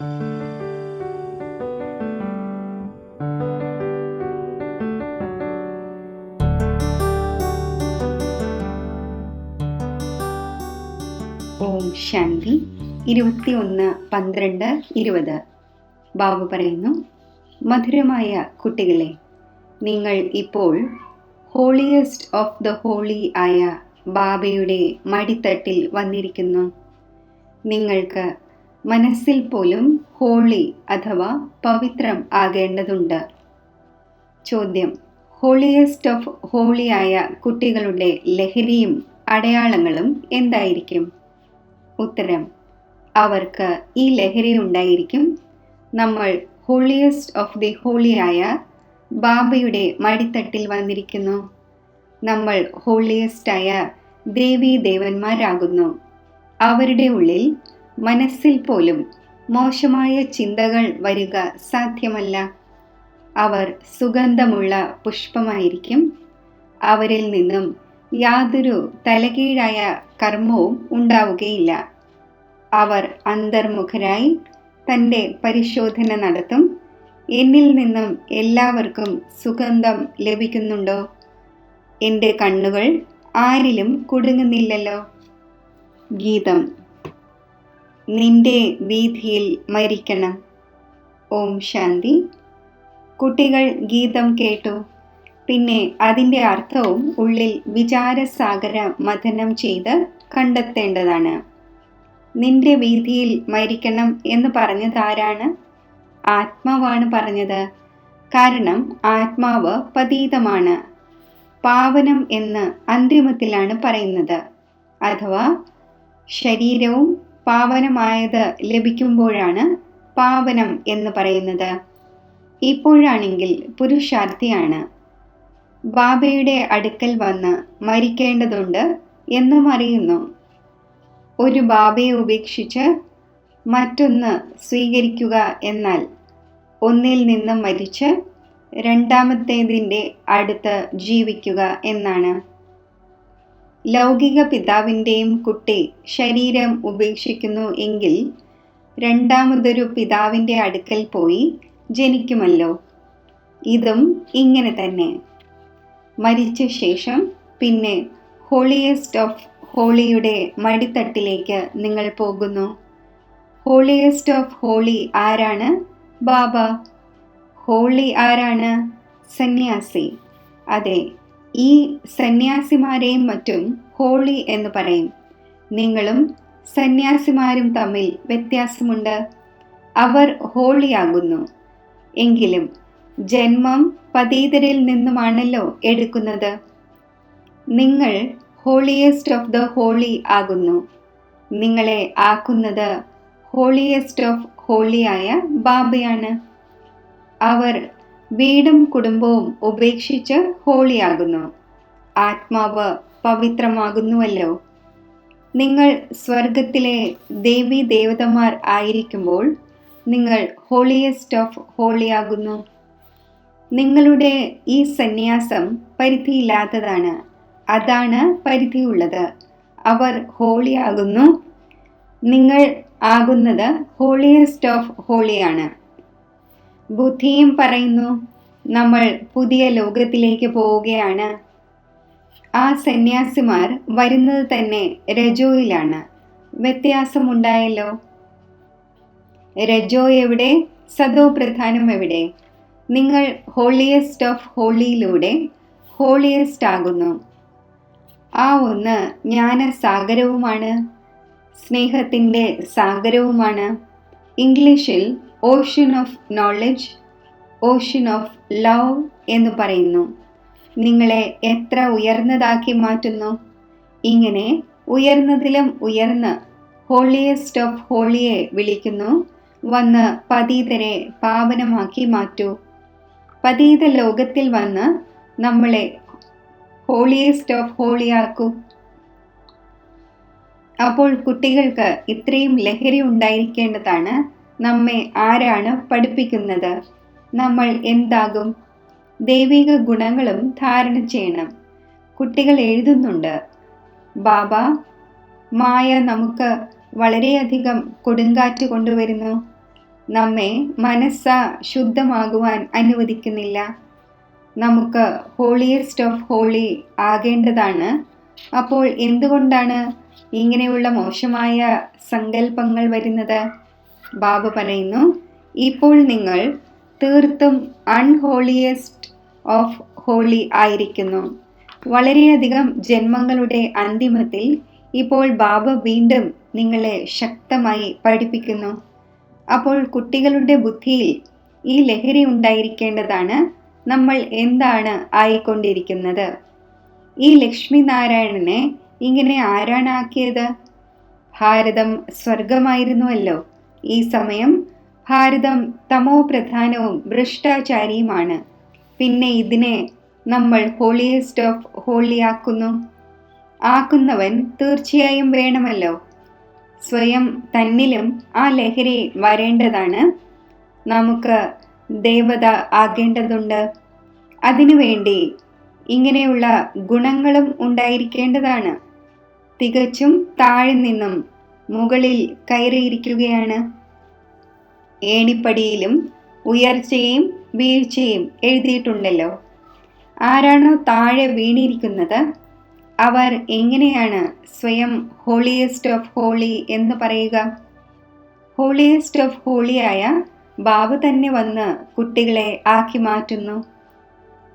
ഓം ശാന്തി. 21/12/20. ബാബു പറയുന്നു, മധുരമായ കുട്ടികളെ, നിങ്ങൾ ഇപ്പോൾ ഹോളിയസ്റ്റ് ഓഫ് ദ ഹോളി ആയ ബാബയുടെ മടിത്തട്ടിൽ വന്നിരിക്കുന്നു. നിങ്ങൾക്ക് മനസ്സിൽ പോലും ഹോളി അഥവാ പവിത്രം ആകേണ്ടതുണ്ട്. ചോദ്യം: ഹോളിയസ്റ്റ് ഓഫ് ഹോളി ആയ കുട്ടികളുടെ ലഹരിയും അടയാളങ്ങളും എന്തായിരിക്കും? ഉത്തരം: അവർക്ക് ഈ ലഹരി ഉണ്ടായിരിക്കും. നമ്മൾ ഹോളിയസ്റ്റ് ഓഫ് ദി ഹോളി ആയ ബാബയുടെ മടിത്തട്ടിൽ വന്നിരിക്കുന്നു. നമ്മൾ ഹോളിയസ്റ്റായ ദേവീ ദേവന്മാരാകുന്നു. അവരുടെ ഉള്ളിൽ മനസ്സിൽ പോലും മോശമായ ചിന്തകൾ വരിക സാധ്യമല്ല. അവർ സുഗന്ധമുള്ള പുഷ്പമായിരിക്കും. അവരിൽ നിന്നും യാതൊരു തലകീഴായ കർമ്മവും ഉണ്ടാവുകയില്ല. അവർ അന്തർമുഖരായി തൻ്റെ പരിശോധന നടത്തും. എന്നിൽ നിന്നും എല്ലാവർക്കും സുഗന്ധം ലഭിക്കുന്നുണ്ടോ? എൻ്റെ കണ്ണുകൾ ആരിലും കുടുങ്ങുന്നില്ലല്ലോ. ഗീതം: നിന്റെ വീഥിയിൽ മരിക്കണം. ഓം ശാന്തി. കുട്ടികൾ ഗീതം കേട്ടു. പിന്നെ അതിൻ്റെ അർത്ഥവും ഉള്ളിൽ വിചാരസാഗര മഥനം ചെയ്ത് കണ്ടെത്തേണ്ടതാണ്. നിന്റെ വീഥിയിൽ മരിക്കണം എന്ന് പറഞ്ഞത് ആരാണ്? ആത്മാവാണ് പറഞ്ഞത്. കാരണം ആത്മാവ് പതീതമാണ്. പാവനം എന്ന് അന്തിമത്തിലാണ് പറയുന്നത്. അഥവാ ശരീരവും പാവനമായത് ലഭിക്കുമ്പോഴാണ് പാവനം എന്ന് പറയുന്നത്. ഇപ്പോഴാണെങ്കിൽ പുരുഷാർത്ഥിയാണ്. ബാബയുടെ അടുക്കൽ വന്ന് മരിക്കേണ്ടതുണ്ട് എന്നും അറിയുന്നു. ഒരു ബാബയെ ഉപേക്ഷിച്ച് മറ്റൊന്ന് സ്വീകരിക്കുക എന്നാൽ ഒന്നിൽ നിന്നും മരിച്ച് രണ്ടാമത്തേതിൻ്റെ അടുത്ത് ജീവിക്കുക എന്നാണ്. ലൗകിക പിതാവിൻ്റെയും കുട്ടി ശരീരം ഉപേക്ഷിക്കുന്നു എങ്കിൽ രണ്ടാമതൊരു പിതാവിൻ്റെ അടുക്കൽ പോയി ജനിക്കുമല്ലോ. ഇതും ഇങ്ങനെ തന്നെ. മരിച്ച ശേഷം പിന്നെ ഹോളിയസ്റ്റ് ഓഫ് ഹോളിയുടെ മടിത്തട്ടിലേക്ക് നിങ്ങൾ പോകുന്നു. ഹോളിയസ്റ്റ് ഓഫ് ഹോളി ആരാണ്? ബാബ. ഹോളി ആരാണ്? സന്യാസി. അതെ, ഈ സന്യാസിമാരെയും മറ്റും ഹോളി എന്ന് പറയും. നിങ്ങളും സന്യാസിമാരും തമ്മിൽ വ്യത്യാസമുണ്ട്. അവർ ഹോളിയാകുന്നു. എങ്കിലും ജന്മം പതീതരിൽ നിന്നുമാണല്ലോ എടുക്കുന്നത്. നിങ്ങൾ ഹോളിയസ്റ്റ് ഓഫ് ദ ഹോളി ആകുന്നു. നിങ്ങളെ ആക്കുന്നത് ഹോളിയസ്റ്റ് ഓഫ് ഹോളിയായ ബാബയാണ്. അവർ വീടും കുടുംബവും ഉപേക്ഷിച്ച് ഹോളിയാകുന്നു. ആത്മാവ് പവിത്രമാകുന്നുവല്ലോ. നിങ്ങൾ സ്വർഗത്തിലെ ദേവീ ദേവതമാർ ആയിരിക്കുമ്പോൾ നിങ്ങൾ ഹോളിയസ്റ്റ് ഓഫ് ഹോളിയാകുന്നു. നിങ്ങളുടെ ഈ സന്യാസം പരിധിയില്ലാത്തതാണ്. അതാണ് പരിധിയുള്ളത്. അവർ ഹോളിയാകുന്നു. നിങ്ങൾ ആകുന്നത് ഹോളിയസ്റ്റ് ഓഫ് ഹോളിയാണ്. ബുദ്ധിയും പറയുന്നു, നമ്മൾ പുതിയ ലോകത്തിലേക്ക് പോവുകയാണ്. ആ സന്യാസിമാർ വരുന്നത് തന്നെ രജോയിലാണ്. വ്യത്യാസമുണ്ടായല്ലോ. രജോ എവിടെ? സദോ പ്രധാനം എവിടെ? നിങ്ങൾ ഹോളിയസ്റ്റ് ഓഫ് ഹോളിയിലൂടെ ഹോളിയസ്റ്റ് ആകുന്നു. ആ ഒന്ന് ജ്ഞാനസാഗരവുമാണ്, സ്നേഹത്തിൻ്റെ സാഗരവുമാണ്. ഇംഗ്ലീഷിൽ ocean of knowledge, ocean of love എന്ന് പറയുന്നു. നിങ്ങളെ എത്ര ഉയർന്നതാക്കി മാറ്റുന്നു. ഇങ്ങനെ ഉയർന്നതിലും ഉയർന്ന് ഹോളിയസ്റ്റ് ഓഫ് ഹോളിയെ വിളിക്കുന്നു. വന്ന് പതീതരെ പാവനമാക്കി മാറ്റൂ. പതീത ലോകത്തിൽ വന്ന് നമ്മളെ ഹോളിയസ്റ്റ് ഓഫ് ഹോളിയാക്കൂ. അപ്പോൾ കുട്ടികൾക്ക് ഇത്രയും ലഹരി ഉണ്ടായിരിക്കേണ്ടതാണ്. നമ്മെ ആരാണ് പഠിപ്പിക്കുന്നത്? നമ്മൾ എന്താകും? ദൈവിക ഗുണങ്ങളും ധാരണ ചെയ്യണം. കുട്ടികൾ എഴുതുന്നുണ്ട്, ബാബ, മായ നമുക്ക് വളരെയധികം കൊടുങ്കാറ്റ് കൊണ്ടുവരുന്നു. നമ്മെ മനസ്സ ശുദ്ധമാകുവാൻ അനുവദിക്കുന്നില്ല. നമുക്ക് ഹോളിയസ്റ്റ് ഓഫ് ഹോളി ആകേണ്ടതാണ്. അപ്പോൾ എന്തുകൊണ്ടാണ് ഇങ്ങനെയുള്ള മോശമായ സങ്കല്പങ്ങൾ വരുന്നത്? ബാബ പറയുന്നു, ഇപ്പോൾ നിങ്ങൾ തീർത്തും അൺഹോളിയസ്റ്റ് ഓഫ് ഹോളി ആയിരിക്കുന്നു. വളരെയധികം ജന്മങ്ങളുടെ അന്തിമത്തിൽ ഇപ്പോൾ ബാബ വീണ്ടും നിങ്ങളെ ശക്തമായി പഠിപ്പിക്കുന്നു. അപ്പോൾ കുട്ടികളുടെ ബുദ്ധിയിൽ ഈ ലഹരി ഉണ്ടായിരിക്കേണ്ടതാണ്. നമ്മൾ എന്താണ് ആയിക്കൊണ്ടിരിക്കുന്നത്? ഈ ലക്ഷ്മി നാരായണനെ ഇങ്ങനെ ആരാണ് ആക്കിയത്? ഭാരതം സ്വർഗമായിരുന്നുവല്ലോ. ഈ സമയം ഭാരതം തമോ പ്രധാനവും ഭ്രഷ്ടാചാരിയുമാണ്. പിന്നെ ഇതിനെ നമ്മൾ ഹോളിയസ്റ്റ് ഓഫ് ഹോളി ആക്കുന്നവൻ തീർച്ചയായും വേണമല്ലോ. സ്വയം തന്നിലും ആ ലഹരി വരേണ്ടതാണ്. നമുക്ക് ദേവത ആകേണ്ടതുണ്ട്. അതിനുവേണ്ടി ഇങ്ങനെയുള്ള ഗുണങ്ങളും ഉണ്ടായിരിക്കേണ്ടതാണ്. തികച്ചും താഴെ നിന്നും മുകളിൽ കയറിയിരിക്കുകയാണ്. ഏണിപ്പടിയിലും ഉയർച്ചയും വീഴ്ചയും എഴുതിയിട്ടുണ്ടല്ലോ. ആരാണോ താഴെ വീണിരിക്കുന്നത് അവർ എങ്ങനെയാണ് സ്വയം ഹോളിയസ്റ്റ് ഓഫ് ഹോളി എന്ന് പറയുക? ഹോളിയസ്റ്റ് ഓഫ് ഹോളിയായ ബാബ തന്നെ വന്ന് കുട്ടികളെ ആക്കി മാറ്റുന്നു.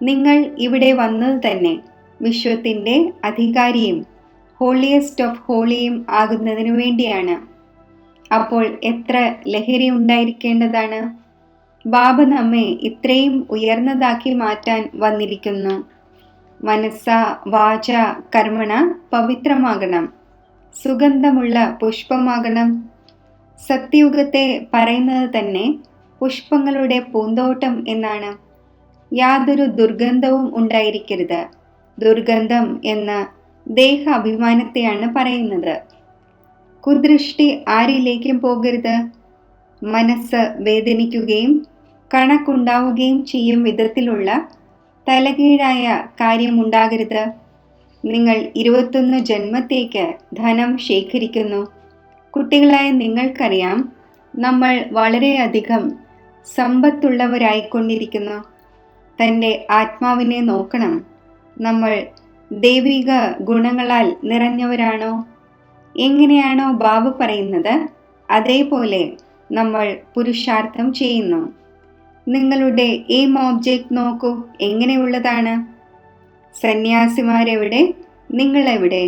നിങ്ങൾ ഇവിടെ വന്നത് തന്നെ വിശ്വത്തിൻ്റെ അധികാരിയും ഹോളിയസ്റ്റ് ഓഫ് ഹോളിയും ആകുന്നതിനു വേണ്ടിയാണ്. അപ്പോൾ എത്ര ലഹരി ഉണ്ടായിരിക്കേണ്ടതാണ്? ബാബ നമ്മെ ഇത്രയും ഉയർന്നതാക്കി മാറ്റാൻ വന്നിരിക്കുന്നു. മനസ്സ വാച കർമ്മണ പവിത്രമാകണം, സുഗന്ധമുള്ള പുഷ്പമാകണം. സത്യയുഗത്തെ പറയുന്നത് തന്നെ പുഷ്പങ്ങളുടെ പൂന്തോട്ടം എന്നാണ്. യാതൊരു ദുർഗന്ധവും ഉണ്ടായിരിക്കരുത്. ദുർഗന്ധം എന്ന് ദേഹ അഭിമാനത്തെയാണ് പറയുന്നത്. കുദൃഷ്ടി ആരിലേക്കും പോകരുത്. മനസ്സ് വേദനിക്കുകയും കണക്കുണ്ടാവുകയും ചെയ്യും വിധത്തിലുള്ള തലകീഴായ കാര്യമുണ്ടാകരുത്. നിങ്ങൾ 21 ജന്മത്തേക്ക് ധനം ശേഖരിക്കുന്നു. കുട്ടികളായ നിങ്ങൾക്കറിയാം, നമ്മൾ വളരെയധികം സമ്പത്തുള്ളവരായിക്കൊണ്ടിരിക്കുന്നു. തൻ്റെ ആത്മാവിനെ നോക്കണം. നമ്മൾ ദൈവിക ഗുണങ്ങളാൽ നിറഞ്ഞവരാണോ? എങ്ങനെയാണോ ബാബ പറയുന്നത് അതേപോലെ നമ്മൾ പുരുഷാർത്ഥം ചെയ്യുന്നു. നിങ്ങളുടെ എയിം ഓബ്ജക്റ്റ് നോക്കൂ, എങ്ങനെയുള്ളതാണ്? സന്യാസിമാരെവിടെ? നിങ്ങളെവിടെ?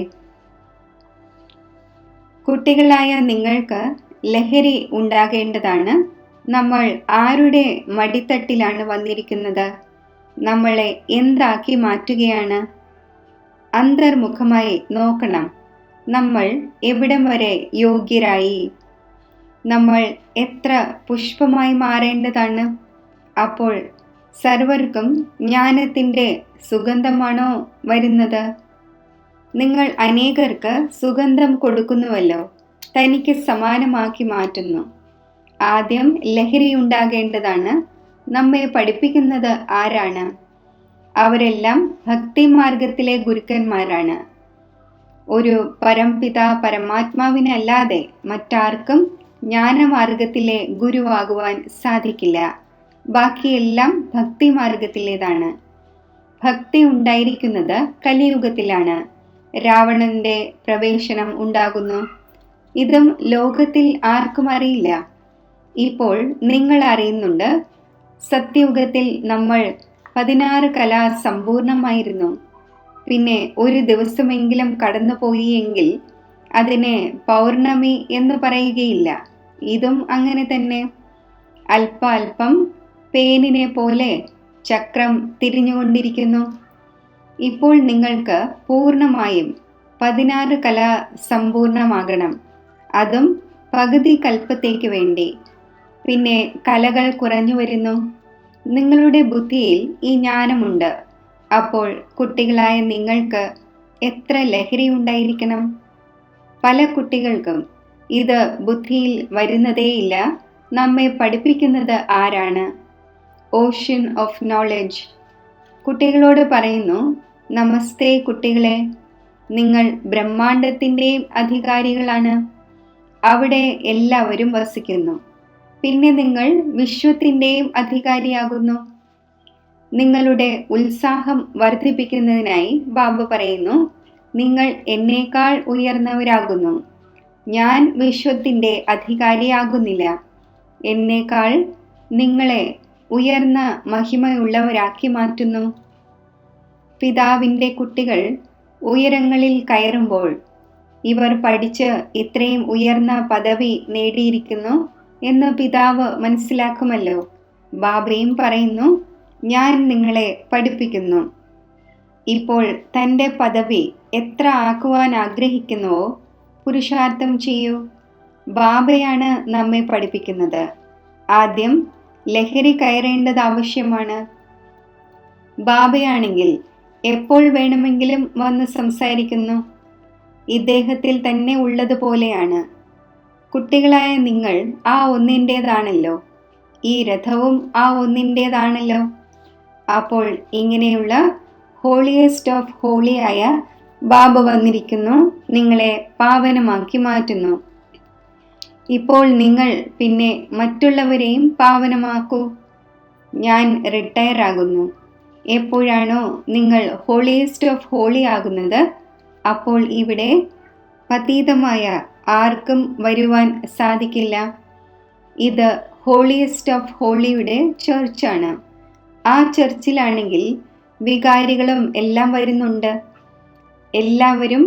കുട്ടികളായ നിങ്ങൾക്ക് ലഹരി ഉണ്ടാകേണ്ടതാണ്. നമ്മൾ ആരുടെ മടിത്തട്ടിലാണ് വന്നിരിക്കുന്നത്? നമ്മളെ എന്താക്കി മാറ്റുകയാണ്? അന്തർമുഖമായി നോക്കണം. നമ്മൾ എവിടം വരെ യോഗ്യരായി? നമ്മൾ എത്ര പുഷ്പമായി മാറേണ്ടതാണ്? അപ്പോൾ സർവർക്കും ജ്ഞാനത്തിൻ്റെ സുഗന്ധമാണോ വരുന്നത്? നിങ്ങൾ അനേകർക്ക് സുഗന്ധം കൊടുക്കുന്നുവല്ലോ, തനിക്ക് സമാനമാക്കി മാറ്റുന്നു. ആദ്യം ലഹരി ഉണ്ടാകേണ്ടതാണ്. നമ്മെ പഠിപ്പിക്കുന്നത് ആരാണ്? അവരെല്ലാം ഭക്തിമാർഗത്തിലെ ഗുരുക്കന്മാരാണ്. ഒരു പരംപിത പരമാത്മാവിനല്ലാതെ മറ്റാർക്കും ജ്ഞാനമാർഗത്തിലെ ഗുരുവാകുവാൻ സാധിക്കില്ല. ബാക്കിയെല്ലാം ഭക്തിമാർഗത്തിലേതാണ്. ഭക്തി ഉണ്ടായിരിക്കുന്നത് കലിയുഗത്തിലാണ്. രാവണന്റെ പ്രവേശനം ഉണ്ടാകുന്നു. ഇതും ലോകത്തിൽ ആർക്കും അറിയില്ല. ഇപ്പോൾ നിങ്ങൾ അറിയുന്നുണ്ട്. സത്യയുഗത്തിൽ നമ്മൾ 16 കല സമ്പൂർണമായിരുന്നു. പിന്നെ ഒരു ദിവസമെങ്കിലും കടന്നുപോയി എങ്കിൽ അതിനെ പൗർണമി എന്ന് പറയുകയില്ല. ഇതും അങ്ങനെ തന്നെ. അല്പ അല്പം പേനിനെ പോലെ ചക്രം തിരിഞ്ഞുകൊണ്ടിരിക്കുന്നു. ഇപ്പോൾ നിങ്ങൾക്ക് പൂർണ്ണമായും 16 കല സമ്പൂർണമാകണം. അതും പകുതി കൽപ്പത്തേക്ക് വേണ്ടി. പിന്നെ കലകൾ കുറഞ്ഞു വരുന്നു. നിങ്ങളുടെ ബുദ്ധിയിൽ ഈ ജ്ഞാനമുണ്ട്. അപ്പോൾ കുട്ടികളായ നിങ്ങൾക്ക് എത്ര ലഹരി ഉണ്ടായിരിക്കണം? പല കുട്ടികൾക്കും ഇത് ബുദ്ധിയിൽ വരുന്നതേയില്ല. നമ്മെ പഠിപ്പിക്കുന്നത് ആരാണ്? Ocean of knowledge. കുട്ടികളോട് പറയുന്നു, നമസ്തേ കുട്ടികളെ, നിങ്ങൾ ബ്രഹ്മാണ്ടത്തിൻ്റെയും അധികാരികളാണ്. അവിടെ എല്ലാവരും വസിക്കുന്നു. പിന്നെ നിങ്ങൾ വിശ്വത്തിൻ്റെയും അധികാരിയാകുന്നു. നിങ്ങളുടെ ഉത്സാഹം വർദ്ധിപ്പിക്കുന്നതിനായി ബാബ പറയുന്നു, നിങ്ങൾ എന്നേക്കാൾ ഉയർന്നവരാകുന്നു. ഞാൻ വിശ്വത്തിൻ്റെ അധികാരിയാകുന്നില്ല. എന്നേക്കാൾ നിങ്ങളെ ഉയർന്ന മഹിമയുള്ളവരാക്കി മാറ്റുന്നു. പിതാവിൻ്റെ കുട്ടികൾ ഉയരങ്ങളിൽ കയറുമ്പോൾ ഇവർ പഠിച്ച് ഇത്രയും ഉയർന്ന പദവി നേടിയിരിക്കുന്നു എന്ന് പിതാവ് മനസ്സിലാക്കുമല്ലോ. ബാബയും പറയുന്നു, ഞാൻ നിങ്ങളെ പഠിപ്പിക്കുന്നു. ഇപ്പോൾ തൻ്റെ പദവി എത്ര ആക്കുവാൻ ആഗ്രഹിക്കുന്നുവോ പുരുഷാർത്ഥം ചെയ്യൂ. ബാബയാണ് നമ്മെ പഠിപ്പിക്കുന്നത്. ആദ്യം ലഹരി കയറേണ്ടത് ആവശ്യമാണ്. ബാബയാണെങ്കിൽ എപ്പോൾ വേണമെങ്കിലും വന്ന് സംസാരിക്കുന്നു. ഇദ്ദേഹത്തിൽ തന്നെ ഉള്ളതുപോലെയാണ്. കുട്ടികളായ നിങ്ങൾ ആ ഒന്നിൻ്റേതാണല്ലോ. ഈ രഥവും ആ ഒന്നിൻ്റേതാണല്ലോ. അപ്പോൾ ഇങ്ങനെയുള്ള ഹോളിയസ്റ്റ് ഓഫ് ഹോളിയായ ബാബ വന്നിരിക്കുന്നു, നിങ്ങളെ പാവനമാക്കി മാറ്റുന്നു. ഇപ്പോൾ നിങ്ങൾ പിന്നെ മറ്റുള്ളവരെയും പാവനമാക്കൂ. ഞാൻ റിട്ടയർ ആകുന്നു. എപ്പോഴാണോ നിങ്ങൾ ഹോളിയസ്റ്റ് ഓഫ് ഹോളി ആകുന്നത്, അപ്പോൾ ഇവിടെ പതീതമായ ആർക്കും വരുവാൻ സാധിക്കില്ല. ഇത് ഹോളിയസ്റ്റ് ഓഫ് ഹോളിയുടെ ചർച്ചാണ്. ആ ചർച്ചിലാണെങ്കിൽ വികാരികളും എല്ലാം വരുന്നുണ്ട്. എല്ലാവരും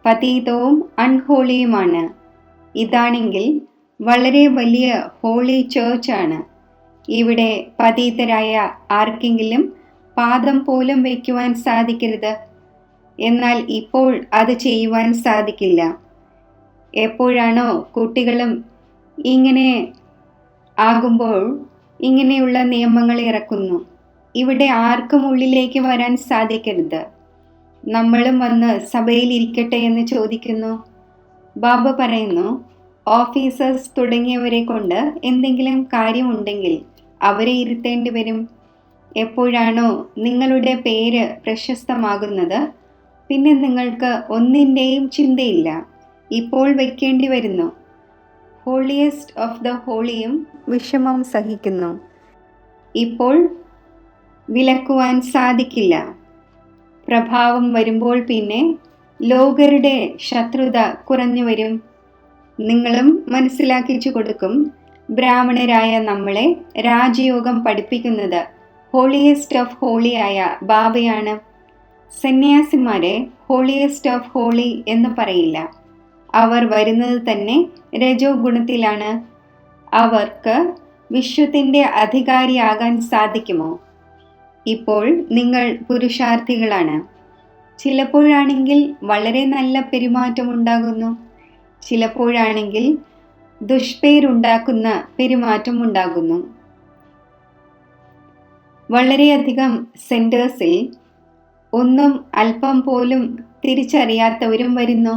പതീതവും അൺഹോളിയുമാണ്. ഇതാണെങ്കിൽ വളരെ വലിയ ഹോളി ചേർച്ചാണ്. ഇവിടെ പതീതരായ ആർക്കെങ്കിലും പാദം പോലും വയ്ക്കുവാൻ സാധിക്കരുത്. എന്നാൽ ഇപ്പോൾ അത് ചെയ്യുവാൻ സാധിക്കില്ല. എപ്പോഴാണോ കുട്ടികളും ഇങ്ങനെ ആകുമ്പോൾ ഇങ്ങനെയുള്ള നിയമങ്ങൾ ഇറക്കുന്നു. ഇവിടെ ആർക്കും ഉള്ളിലേക്ക് വരാൻ സാധിക്കരുത്. നമ്മളും വന്ന് സഭയിൽ ഇരിക്കട്ടെ എന്ന് ചോദിക്കുന്നു. ബാബ പറയുന്നു, ഓഫീസേഴ്സ് തുടങ്ങിയവരെ കൊണ്ട് എന്തെങ്കിലും കാര്യമുണ്ടെങ്കിൽ അവരെ ഇരുത്തേണ്ടി വരും. എപ്പോഴാണോ നിങ്ങളുടെ പേര് പ്രശസ്തമാകുന്നത്, പിന്നെ നിങ്ങൾക്ക് ഒന്നിൻ്റെയും ചിന്തയില്ല. ഇപ്പോൾ വയ്ക്കേണ്ടി വരുന്നു. ഹോളിയസ്റ്റ് ഓഫ് ദ ഹോളിയും വിഷമം സഹിക്കുന്നു. ഇപ്പോൾ വിലക്കുവാൻ സാധിക്കില്ല. പ്രഭാവം വരുമ്പോൾ പിന്നെ ലോകരുടെ ശത്രുത കുറഞ്ഞു വരും. നിങ്ങളും മനസ്സിലാക്കിച്ചു കൊടുക്കും, ബ്രാഹ്മണരായ നമ്മളെ രാജയോഗം പഠിപ്പിക്കുന്നത് ഹോളിയസ്റ്റ് ഓഫ് ഹോളിയായ ബാബയാണ്. സന്യാസിമാരെ ഹോളിയസ്റ്റ് ഓഫ് ഹോളി എന്ന് പറയില്ല. അവർ വരുന്നത് തന്നെ രജോ ഗുണത്തിലാണ്. അവർക്ക് വിശ്വത്തിൻ്റെ അധികാരിയാകാൻ സാധിക്കുമോ? ഇപ്പോൾ നിങ്ങൾ പുരുഷാർത്ഥികളാണ്. ചിലപ്പോഴാണെങ്കിൽ വളരെ നല്ല പെരുമാറ്റമുണ്ടാകുന്നു, ചിലപ്പോഴാണെങ്കിൽ ദുഷ്പേരുണ്ടാക്കുന്ന പെരുമാറ്റമുണ്ടാകുന്നു. വളരെയധികം സെൻറ്റേഴ്സിൽ ഒന്നും അല്പം പോലും തിരിച്ചറിയാത്തവരും വരുന്നു.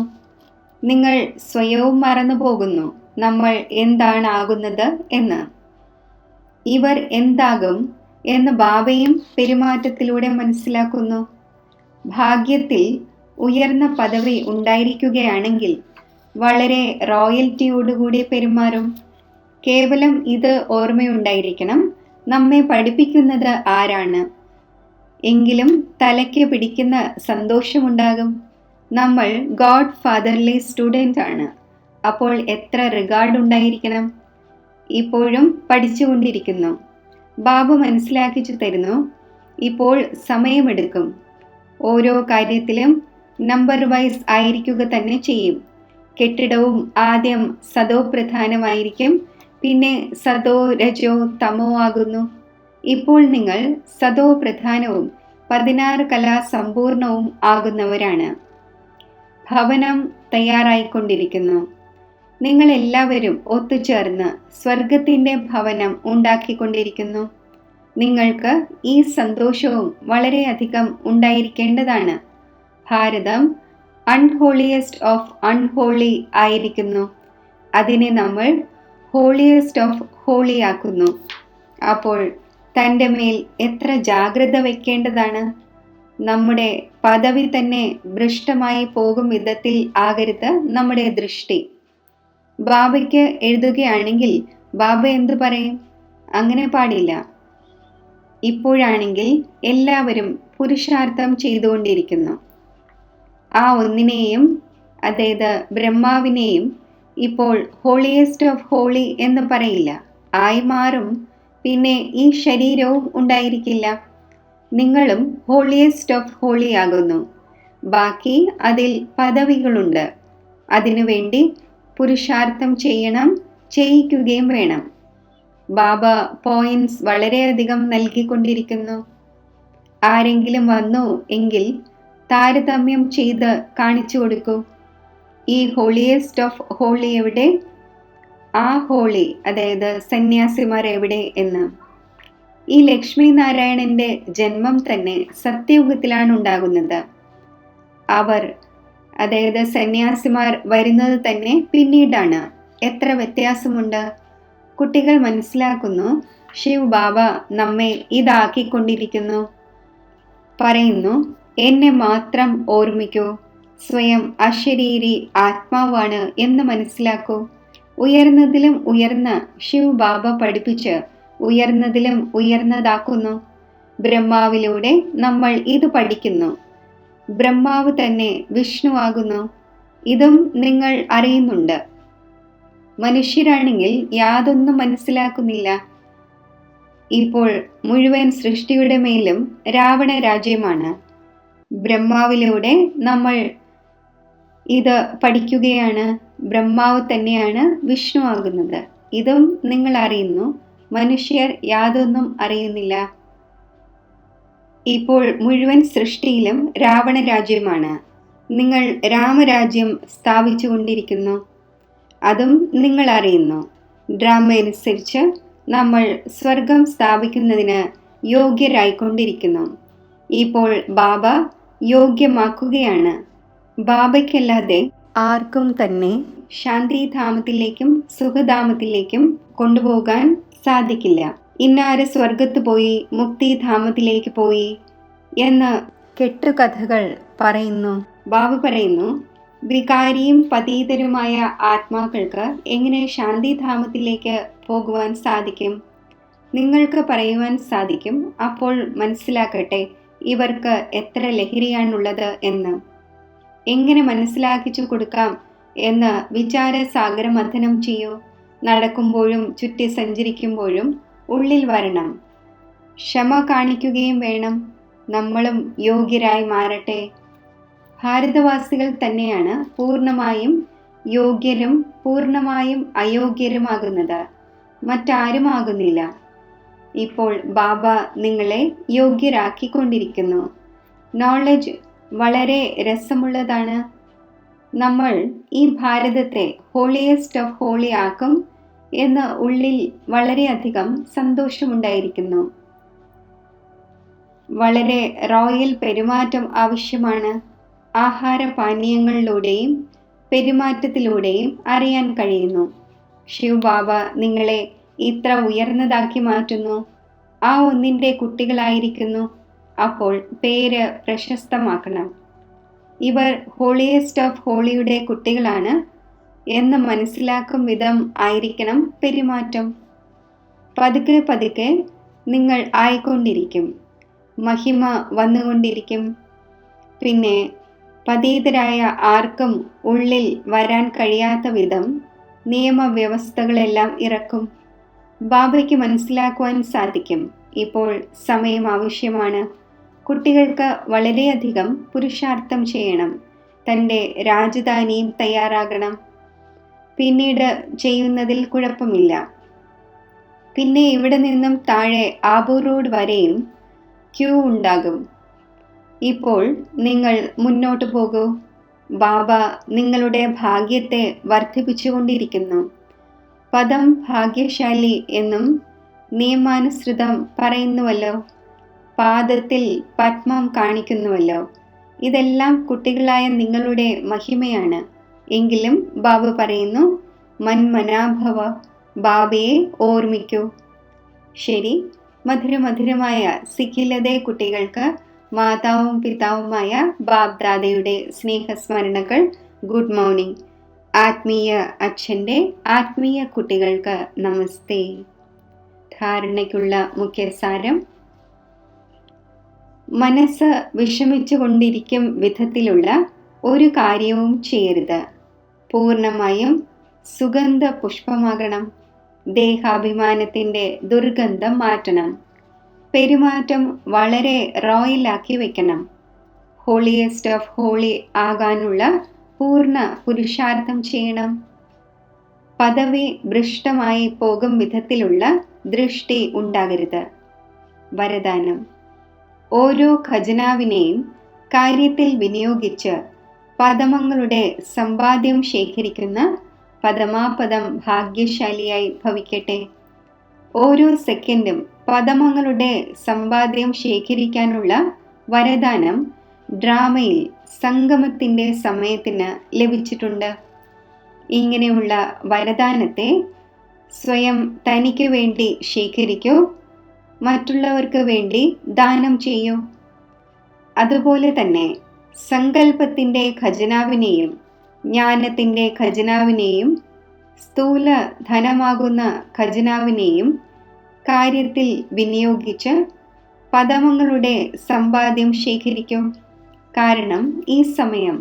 നിങ്ങൾ സ്വയവും മറന്നു പോകുന്നു നമ്മൾ എന്താണ് ആകുന്നത് എന്ന്. ഇവർ എന്താകും എന്ന് ബാബയും പെരുമാറ്റത്തിലൂടെ മനസ്സിലാക്കുന്നു. ഭാഗ്യത്തിൽ ഉയർന്ന പദവി ഉണ്ടായിരിക്കുകയാണെങ്കിൽ വളരെ റോയൽറ്റിയോടുകൂടി പെരുമാറും. കേവലം ഇത് ഓർമ്മയുണ്ടായിരിക്കണം, നമ്മെ പഠിപ്പിക്കുന്നത് ആരാണ്. എങ്കിലും തലയ്ക്ക് പിടിക്കുന്ന സന്തോഷമുണ്ടാകും. നമ്മൾ ഗോഡ് ഫാദർലി സ്റ്റുഡൻ്റ് ആണ്. അപ്പോൾ എത്ര റിഗാർഡ് ഉണ്ടായിരിക്കണം. ഇപ്പോഴും പഠിച്ചുകൊണ്ടിരിക്കുന്നു. ബാബ മനസ്സിലാക്കിച്ചു തരുന്നു, ഇപ്പോൾ സമയമെടുക്കും. ഓരോ കാര്യത്തിലും നമ്പർ വൈസ് ആയിരിക്കുക തന്നെ ചെയ്യും. കെട്ടിടവും ആദ്യം സതോ പ്രധാനമായിരിക്കും, പിന്നെ സതോ രജോ തമോ ആകുന്നു. ഇപ്പോൾ നിങ്ങൾ സതോ പ്രധാനവും 16 കലാ സമ്പൂർണവും ആകുന്നവരാണ്. ഭവനം തയ്യാറായിക്കൊണ്ടിരിക്കുന്നു. നിങ്ങൾ എല്ലാവരും ഒത്തുചേർന്ന് സ്വർഗത്തിൻ്റെ ഭവനം ഉണ്ടാക്കിക്കൊണ്ടിരിക്കുന്നു. നിങ്ങൾക്ക് ഈ സന്തോഷവും വളരെയധികം ഉണ്ടായിരിക്കേണ്ടതാണ്. ഭാരതം അൺഹോളിയസ്റ്റ് ഓഫ് അൺഹോളി ആയിരിക്കുന്നു. അതിനെ നമ്മൾ ഹോളിയസ്റ്റ് ഓഫ് ഹോളി ആക്കുന്നു. അപ്പോൾ തൻ്റെ മേൽ എത്ര ജാഗ്രത വയ്ക്കേണ്ടതാണ്. നമ്മുടെ പദവി തന്നെ ഭ്രഷ്ടമായി പോകും വിധത്തിൽ ആകരുത് നമ്മുടെ ദൃഷ്ടി. ബാബയ്ക്ക് എഴുതുകയാണെങ്കിൽ ബാബ എന്തു പറയും? അങ്ങനെ പാടില്ല. ഇപ്പോഴാണെങ്കിൽ എല്ലാവരും പുരുഷാർത്ഥം ചെയ്തുകൊണ്ടിരിക്കുന്നു. ആ ഒന്നിനെയും, അതായത് ബ്രഹ്മാവിനെയും ഇപ്പോൾ ഹോളിയസ്റ്റ് ഓഫ് ഹോളി എന്ന് പറയില്ല, ആയി മാറും. പിന്നെ ഈ ശരീരവും ഉണ്ടായിരിക്കില്ല. നിങ്ങളും ഹോളിയസ്റ്റ് ഓഫ് ഹോളി ആകുന്നു. ബാക്കി അതിൽ പദവികളുണ്ട്. അതിനുവേണ്ടി പുരുഷാർത്ഥം ചെയ്യണം, ചെയ്യിക്കുകയും വേണം. ബാബ പോയിന്റ്സ് വളരെയധികം നൽകിക്കൊണ്ടിരിക്കുന്നു. ആരെങ്കിലും വന്നു എങ്കിൽ താരതമ്യം ചെയ്ത് കാണിച്ചു കൊടുക്കൂ. ഈ ഹോളിയസ്റ്റ് ഓഫ് ഹോളി എവിടെ? ആ ഹോളി, അതായത് സന്യാസിമാർ എവിടെ എന്ന്. ഈ ലക്ഷ്മി നാരായണന്റെ ജന്മം തന്നെ സത്യയുഗത്തിലാണ് ഉണ്ടാകുന്നത്. അവർ, അതായത് സന്യാസിമാർ വരുന്നത് തന്നെ പിന്നീടാണ്. എത്ര വ്യത്യാസമുണ്ട്! കുട്ടികൾ മനസ്സിലാക്കുന്നു, ശിവ് ബാബ നമ്മെ ഇതാക്കിക്കൊണ്ടിരിക്കുന്നു. പറയുന്നു, എന്നെ മാത്രം ഓർമ്മിക്കൂ, സ്വയം അശരീരി ആത്മാവാണ് എന്ന് മനസ്സിലാക്കൂ. ഉയർന്നതിലും ഉയർന്ന ശിവ് ബാബ പഠിപ്പിച്ച് ഉയർന്നതിലും ഉയർന്നതാക്കുന്നു. ബ്രഹ്മാവിലൂടെ നമ്മൾ ഇത് പഠിക്കുന്നു. ബ്രഹ്മാവ് തന്നെ വിഷ്ണു ആകുന്നു. ഇതും നിങ്ങൾ അറിയുന്നുണ്ട്. മനുഷ്യരാണെങ്കിൽ യാതൊന്നും മനസ്സിലാക്കുന്നില്ല. ഇപ്പോൾ മുഴുവൻ സൃഷ്ടിയുടെ മേലും രാവണ രാജ്യമാണ്. ബ്രഹ്മാവിലൂടെ നമ്മൾ ഇത് പഠിക്കുകയാണ്. ബ്രഹ്മാവ് തന്നെയാണ് വിഷ്ണു ആകുന്നത്. ഇതും നിങ്ങൾ അറിയുന്നു. മനുഷ്യർ യാതൊന്നും അറിയുന്നില്ല. ഇപ്പോൾ മുഴുവൻ സൃഷ്ടിയിലും രാവണ രാജ്യമാണ്. നിങ്ങൾ രാമരാജ്യം സ്ഥാപിച്ചു കൊണ്ടിരിക്കുന്നു. അതും നിങ്ങൾ അറിയുന്നു. ഡ്രാമ അനുസരിച്ച് നമ്മൾ സ്വർഗം സ്ഥാപിക്കുന്നതിന് യോഗ്യരായിക്കൊണ്ടിരിക്കുന്നു. ഇപ്പോൾ ബാബ യോഗ്യമാക്കുകയാണ്. ബാബയ്ക്കല്ലാതെ ആർക്കും തന്നെ ശാന്തിധാമത്തിലേക്കും സുഖധാമത്തിലേക്കും കൊണ്ടുപോകാൻ സാധിക്കില്ല. ഇന്നാര് സ്വർഗത്ത് പോയി, മുക്തിധാമത്തിലേക്ക് പോയി എന്ന് കെട്ടുകഥകൾ പറയുന്നു. ബാബ പറയുന്നു, വികാരിയും പതീതരുമായ ആത്മാക്കൾക്ക് എങ്ങനെ ശാന്തിധാമത്തിലേക്ക് പോകുവാൻ സാധിക്കും? നിങ്ങൾക്ക് പറയുവാൻ സാധിക്കും. അപ്പോൾ മനസ്സിലാക്കട്ടെ ഇവർക്ക് എത്ര ലഹരിയാണുള്ളത് എന്ന്. എങ്ങനെ മനസ്സിലാക്കിച്ചു കൊടുക്കാം എന്ന് വിചാരസാഗര മഥനം ചെയ്യൂ. നടക്കുമ്പോഴും ചുറ്റി സഞ്ചരിക്കുമ്പോഴും ഉള്ളിൽ വരണം. ക്ഷമ കാണിക്കുകയും വേണം. നമ്മളും യോഗ്യരായി മാറട്ടെ. ഭാരതവാസികൾ തന്നെയാണ് പൂർണ്ണമായും യോഗ്യരും പൂർണ്ണമായും അയോഗ്യരുമാകുന്നത്. മറ്റാരും ആകുന്നില്ല. ഇപ്പോൾ ബാബ നിങ്ങളെ യോഗ്യരാക്കിക്കൊണ്ടിരിക്കുന്നു. നോളജ് വളരെ രസമുള്ളതാണ്. നമ്മൾ ഈ ഭാരതത്തെ ഹോളിയസ്റ്റ് ഓഫ് ഹോളി ആക്കും എന്ന് ഉള്ളിൽ വളരെയധികം സന്തോഷമുണ്ടായിരിക്കുന്നു. വളരെ റോയൽ പെരുമാറ്റം ആവശ്യമാണ്. ആഹാരപാനീയങ്ങളിലൂടെയും പെരുമാറ്റത്തിലൂടെയും അറിയാൻ കഴിയുന്നു. ശിവ് ബാബ നിങ്ങളെ ഇത്ര ഉയർന്നതാക്കി മാറ്റുന്നു. ആ ഒന്നിൻ്റെ കുട്ടികളായിരിക്കുന്നു. അപ്പോൾ പേര് പ്രശസ്തമാക്കണം. ഇവർ ഹോളിയസ്റ്റ് ഓഫ് ഹോളിയുടെ കുട്ടികളാണ് എന്ന് മനസ്സിലാക്കും വിധം ആയിരിക്കണം പെരുമാറ്റം. പതുക്കെ പതുക്കെ നിങ്ങൾ ആയിക്കൊണ്ടിരിക്കും. മഹിമ വന്നുകൊണ്ടിരിക്കും. പിന്നെ പതീതരായ ആർക്കും ഉള്ളിൽ വരാൻ കഴിയാത്ത വിധം നിയമവ്യവസ്ഥകളെല്ലാം ഇറക്കും. ബാബയ്ക്ക് മനസ്സിലാക്കുവാൻ സാധിക്കും. ഇപ്പോൾ സമയം ആവശ്യമാണ്. കുട്ടികൾക്ക് വളരെയധികം പുരുഷാർത്ഥം ചെയ്യണം. തൻ്റെ രാജധാനിയും തയ്യാറാകണം. പിന്നീട് ചെയ്യുന്നതിൽ കുഴപ്പമില്ല. പിന്നെ ഇവിടെ നിന്നും താഴെ ആബു റോഡ് വരെയും ക്യൂ ഉണ്ടാകും. ഇപ്പോൾ നിങ്ങൾ മുന്നോട്ട് പോകൂ. ബാബ നിങ്ങളുടെ ഭാഗ്യത്തെ വർദ്ധിപ്പിച്ചുകൊണ്ടിരിക്കുന്നു. പദം ഭാഗ്യശാലി എന്നും നിയമാനുസൃതം പറയുന്നുവല്ലോ. പാദത്തിൽ പത്മം കാണിക്കുന്നുവല്ലോ. ഇതെല്ലാം കുട്ടികളായ നിങ്ങളുടെ മഹിമയാണ്. എങ്കിലും ബാബ പറയുന്നു, മന്മനാഭവ, ബാബയെ ഓർമ്മിക്കൂ. ശരി, മധുരമധുരമായ സിഖിലതേ കുട്ടികൾക്ക് മാതാവും പിതാവുമായ ബാബ്ദാദയുടെ സ്നേഹസ്മരണകൾ. Good morning. ആത്മീയ അച്ഛൻ്റെ ആത്മീയ കുട്ടികൾക്ക് നമസ്തേ. ധാരണയ്ക്കുള്ള മുഖ്യസാരം: മനസ്സ് വിഷമിച്ചുകൊണ്ടിരിക്കും വിധത്തിലുള്ള ഒരു കാര്യവും ചെയ്യരുത്. പൂർണ്ണമായും സുഗന്ധ പുഷ്പമാകണം. ദേഹാഭിമാനത്തിൻ്റെ ദുർഗന്ധം മാറ്റണം. പെരുമാറ്റം വളരെ റോയലാക്കി വെക്കണം. ഹോളിയസ്റ്റ് ഓഫ് ഹോളി ആകാനുള്ള പൂർണ്ണ പുരുഷാർത്ഥം ചെയ്യണം. പദവി ഭ്രഷ്ടമായി പോകും വിധത്തിലുള്ള ദൃഷ്ടി ഉണ്ടാകരുത്. വരദാനം: ഓരോ ഖജനാവിനെയും കാര്യത്തിൽ വിനിയോഗിച്ച് പദമങ്ങളുടെ സമ്പാദ്യം ശേഖരിക്കുന്ന പദമാപദം ഭാഗ്യശാലിയായി ഭവിക്കട്ടെ. ഓരോ സെക്കൻഡും പദമങ്ങളുടെ സമ്പാദ്യം ശേഖരിക്കാനുള്ള വരദാനം ഡ്രാമയിൽ സംഗമത്തിൻ്റെ സമയത്തിന് ലഭിച്ചിട്ടുണ്ട്. ഇങ്ങനെയുള്ള വരദാനത്തെ സ്വയം തനിക്ക് വേണ്ടി ശേഖരിക്കൂ, മറ്റുള്ളവർക്ക് വേണ്ടി ദാനം ചെയ്യൂ. അതുപോലെ തന്നെ സങ്കല്പത്തിൻ്റെ ഖജനാവിനെയും ജ്ഞാനത്തിൻ്റെ ഖജനാവിനെയും സ്ഥൂല ധനമാകുന്ന ഖജനാവിനെയും കാര്യത്തിൽ വിനിയോഗിച്ച് പദമങ്ങളുടെ സമ്പാദ്യം ശേഖരിക്കും. കാരണം ഈ സമയം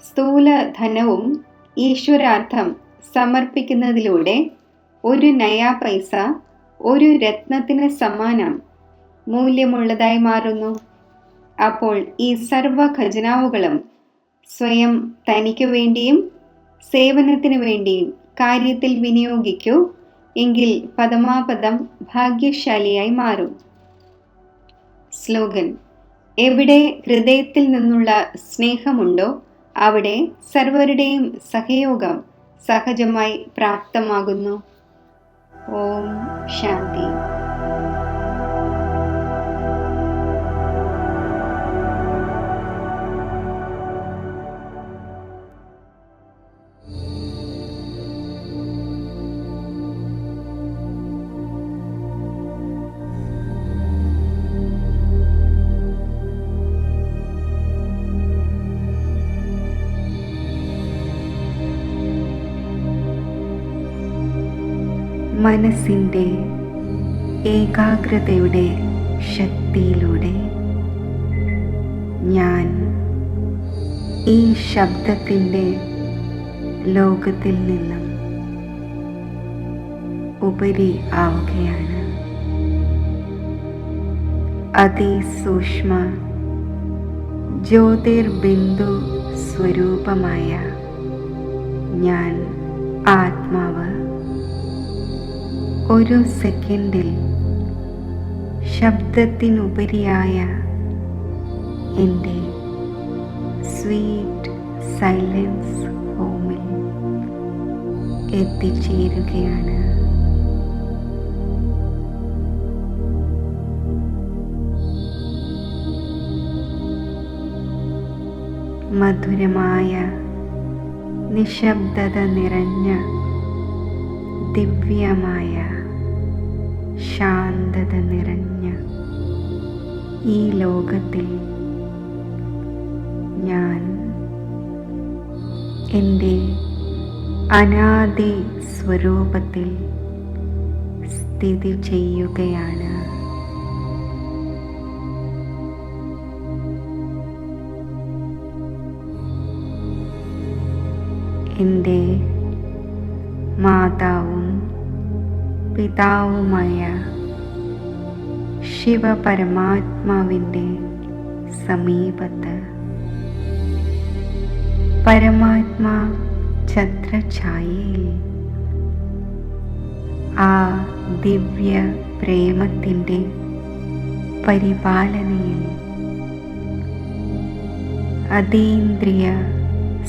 സ്ഥൂല ധനവും ഈശ്വരാർത്ഥം സമർപ്പിക്കുന്നതിലൂടെ ഒരു നയാ പൈസ ഒരു രത്നത്തിന് സമാനം മൂല്യമുള്ളതായി മാറുന്നു. അപ്പോൾ ഈ സർവ ഖജനാവുകളും സ്വയം തനിക്ക് വേണ്ടിയും സേവനത്തിന് വേണ്ടിയും കാര്യത്തിൽ വിനിയോഗിക്കൂ. എങ്കിൽ പദമാപദം ഭാഗ്യശാലിയായി മാറും. സ്ലോഗൻ: എവിടെ ഹൃദയത്തിൽ നിന്നുള്ള സ്നേഹമുണ്ടോ അവിടെ സർവരുടെയും സഹയോഗം സഹജമായി പ്രാപ്തമാകുന്നു. ഓം ശാന്തി. മനസ്സിൻ്റെ ഏകാഗ്രതയുടെ ശക്തിയിലൂടെ ഞാൻ ഈ ശബ്ദത്തിൻ്റെ ലോകത്തിൽ നിന്നും ഉപരി ആവുകയാണ്. അതിസൂക്ഷ്മ ജ്യോതിർബിന്ദു സ്വരൂപമായ ഞാൻ ആത്മാവ് ഒരു സെക്കൻഡിൽ ശബ്ദത്തിനുപരിയായ എൻ്റെ സ്വീറ്റ് സൈലൻസ് ഹോമിൽ എത്തിച്ചേരുകയാണ്. മധുരമായ നിശബ്ദത നിറഞ്ഞ ദിവ്യമായ ശാന്തത നിറഞ്ഞ ഈ ലോകത്തിൽ ഞാൻ എൻ്റെ അനാദി സ്വരൂപത്തിൽ സ്ഥിതി ചെയ്യുകയാണ്. എൻ്റെ മാതാവും പിതാവുമായ ശിവപരമാത്മാവിൻ്റെ സമീപത്ത് പരമാത്മാ ഛത്രഛായയിൽ ആ ദിവ്യ പ്രേമത്തിൻ്റെ പരിപാലനയിൽ അതീന്ദ്രിയ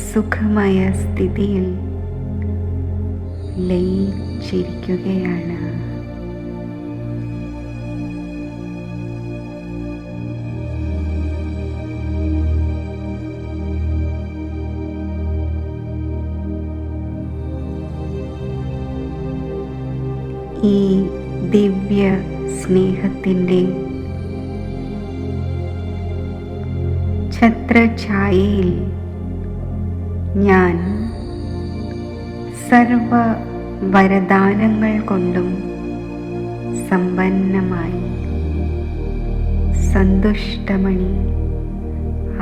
സുഖമയ സ്ഥിതിയിൽ ലയിച്ചിരിക്കുകയാണ്. ഈ ദിവ്യ സ്നേഹത്തിൻ്റെ ഛത്രഛായയിൽ ഞാൻ സർവ വരദാനങ്ങൾ കൊണ്ടും സമ്പന്നമായി സന്തുഷ്ടമണി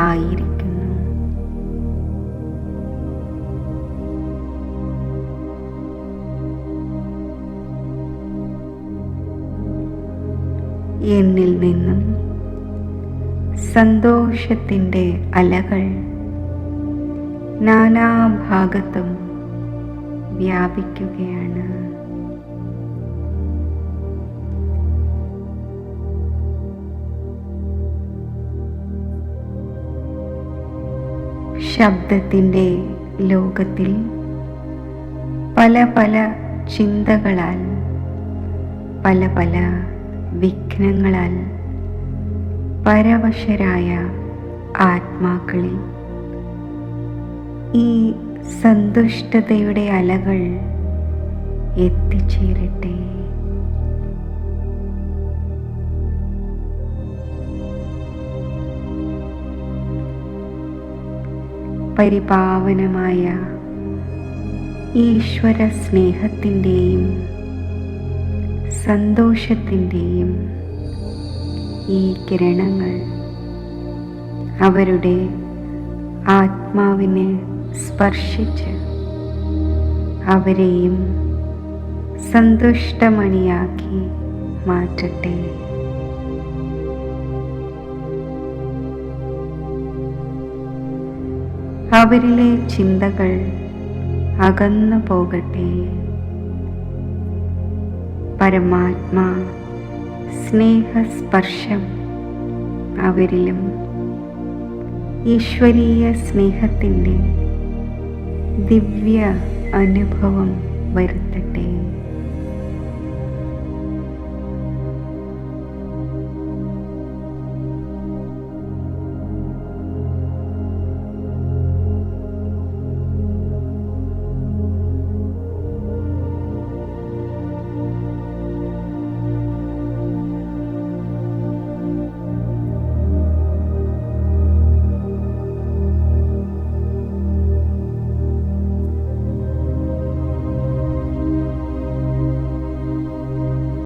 ആയിരിക്കുന്നു. എന്നിൽ നിന്നും സന്തോഷത്തിൻ്റെ അലകൾ നാനാഭാഗത്തും വ്യാപിക്കുകയാണ്. ശബ്ദത്തിൻ്റെ ലോകത്തിൽ പല പല ചിന്തകളാൽ, പല പല വിഘ്നങ്ങളാൽ പരവശരായ ആത്മാക്കളിൽ ഈ സന്തുഷ്ടതയുടെ അലകൾ എത്തിച്ചേരട്ടെ. പരിപാവനമായ ഈശ്വര സ്നേഹത്തിൻ്റെയും സന്തോഷത്തിൻ്റെയും ഈ കിരണങ്ങൾ അവരുടെ ആത്മാവിനെ സ്പർശിച്ച് അവരെയും സന്തുഷ്ടമണിയാക്കി മാറ്റട്ടെ. അവരിലെ ചിന്തകൾ അകന്നു പോകട്ടെ. പരമാത്മാ സ്നേഹസ്പർശം അവരിലും ഈശ്വരീയ സ്നേഹത്തിൻ്റെ ദിവ്യ അനുഭവം വരുത്തട്ടെ.